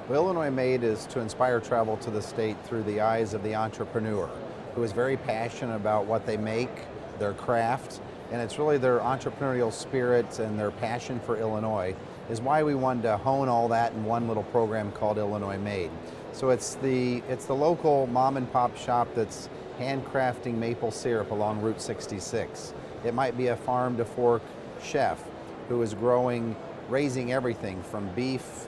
Well, Illinois Made is to inspire travel to the state through the eyes of the entrepreneur who is very passionate about what they make, their craft, and it's really their entrepreneurial spirit and their passion for Illinois is why we wanted to hone all that in one little program called Illinois Made. So it's the local mom and pop shop that's handcrafting maple syrup along Route 66. It might be a farm to fork chef who is raising everything from beef,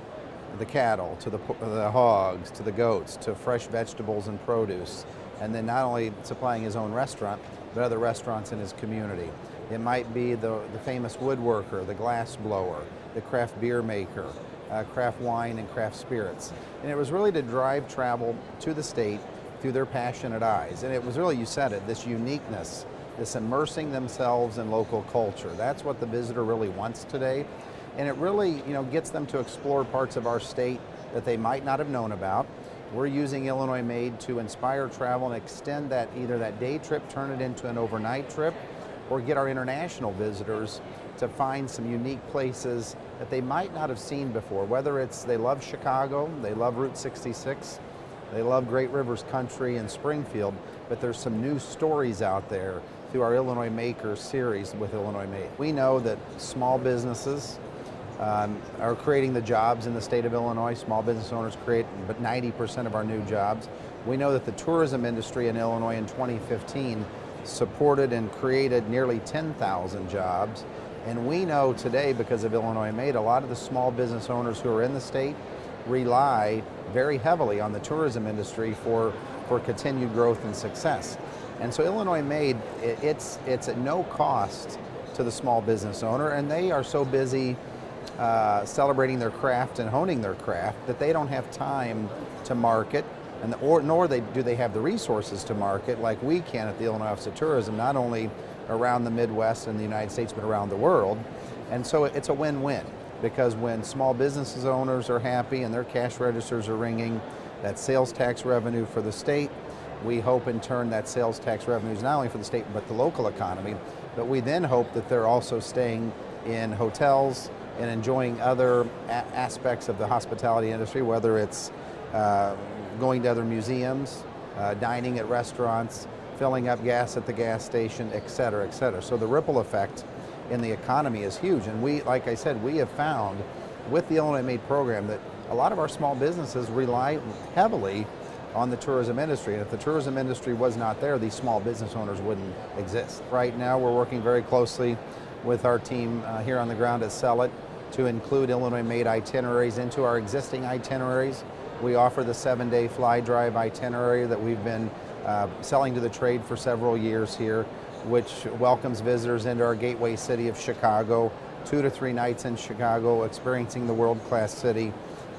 the cattle, to the hogs, to the goats, to fresh vegetables and produce, and then not only supplying his own restaurant, but other restaurants in his community. It might be the famous woodworker, the glass blower, the craft beer maker, craft wine and craft spirits. And it was really to drive travel to the state through their passionate eyes. And it was really, you said it, this uniqueness, this immersing themselves in local culture. That's what the visitor really wants today. And it really, gets them to explore parts of our state that they might not have known about. We're using Illinois Made to inspire travel and extend that, either that day trip, turn it into an overnight trip, or get our international visitors to find some unique places that they might not have seen before, whether it's they love Chicago, they love Route 66, they love Great Rivers Country and Springfield, but there's some new stories out there through our Illinois Makers series with Illinois Made. We know that small businesses are creating the jobs in the state of Illinois. Small business owners create but 90% of our new jobs. We know that the tourism industry in Illinois in 2015 supported and created nearly 10,000 jobs. And we know today, because of Illinois Made, a lot of the small business owners who are in the state rely very heavily on the tourism industry for continued growth and success. And so Illinois Made, it's at no cost to the small business owner, and they are so busy celebrating their craft and honing their craft that they don't have time to market, nor do they have the resources to market like we can at the Illinois Office of Tourism, not only around the Midwest and the United States, but around the world. And so it's a win-win, because when small businesses owners are happy and their cash registers are ringing, that sales tax revenue for the state, we hope in turn that sales tax revenue is not only for the state but the local economy, but we then hope that they're also staying in hotels and enjoying other aspects of the hospitality industry, whether it's going to other museums, dining at restaurants, filling up gas at the gas station, et cetera, et cetera. So the ripple effect in the economy is huge. And we, like I said, we have found with the Illinois Made program that a lot of our small businesses rely heavily on the tourism industry. And if the tourism industry was not there, these small business owners wouldn't exist. Right now, we're working very closely with our team here on the ground at Sell It to include Illinois Made itineraries into our existing itineraries. We offer the 7-day fly drive itinerary that we've been selling to the trade for several years here, which welcomes visitors into our gateway city of Chicago, 2 to 3 nights in Chicago, experiencing the world-class city.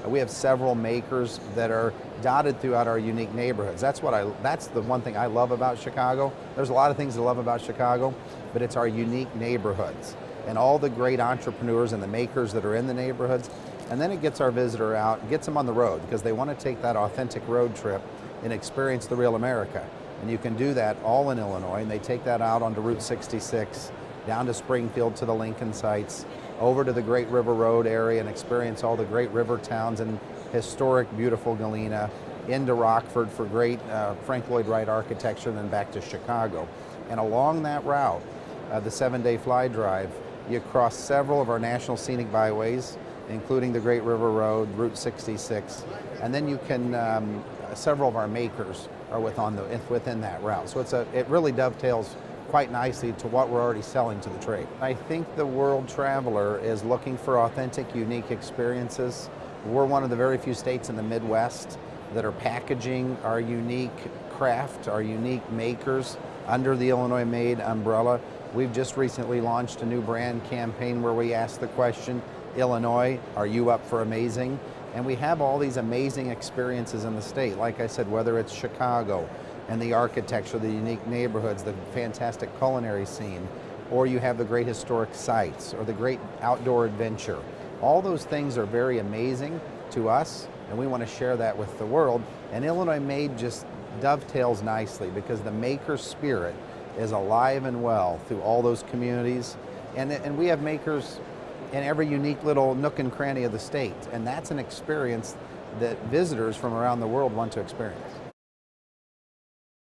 We have several makers that are dotted throughout our unique neighborhoods. That's the one thing I love about Chicago. There's a lot of things to love about Chicago, but it's our unique neighborhoods and all the great entrepreneurs and the makers that are in the neighborhoods. And then it gets our visitor out, gets them on the road, because they want to take that authentic road trip and experience the real America. And you can do that all in Illinois, and they take that out onto Route 66, down to Springfield to the Lincoln sites, over to the Great River Road area and experience all the great river towns and historic, beautiful Galena, into Rockford for great Frank Lloyd Wright architecture, and then back to Chicago. And along that route, the 7-day fly drive, you cross several of our national scenic byways, including the Great River Road, Route 66, and then you can, several of our makers are within that route. So it really dovetails quite nicely to what we're already selling to the trade. I think the world traveler is looking for authentic, unique experiences. We're one of the very few states in the Midwest that are packaging our unique craft, our unique makers under the Illinois Made umbrella. We've just recently launched a new brand campaign where we ask the question, Illinois, are you up for amazing? And we have all these amazing experiences in the state. Like I said, whether it's Chicago and the architecture, the unique neighborhoods, the fantastic culinary scene, or you have the great historic sites or the great outdoor adventure. All those things are very amazing to us, and we want to share that with the world. And Illinois Made just dovetails nicely because the maker spirit is alive and well through all those communities. And we have makers in every unique little nook and cranny of the state. And that's an experience that visitors from around the world want to experience.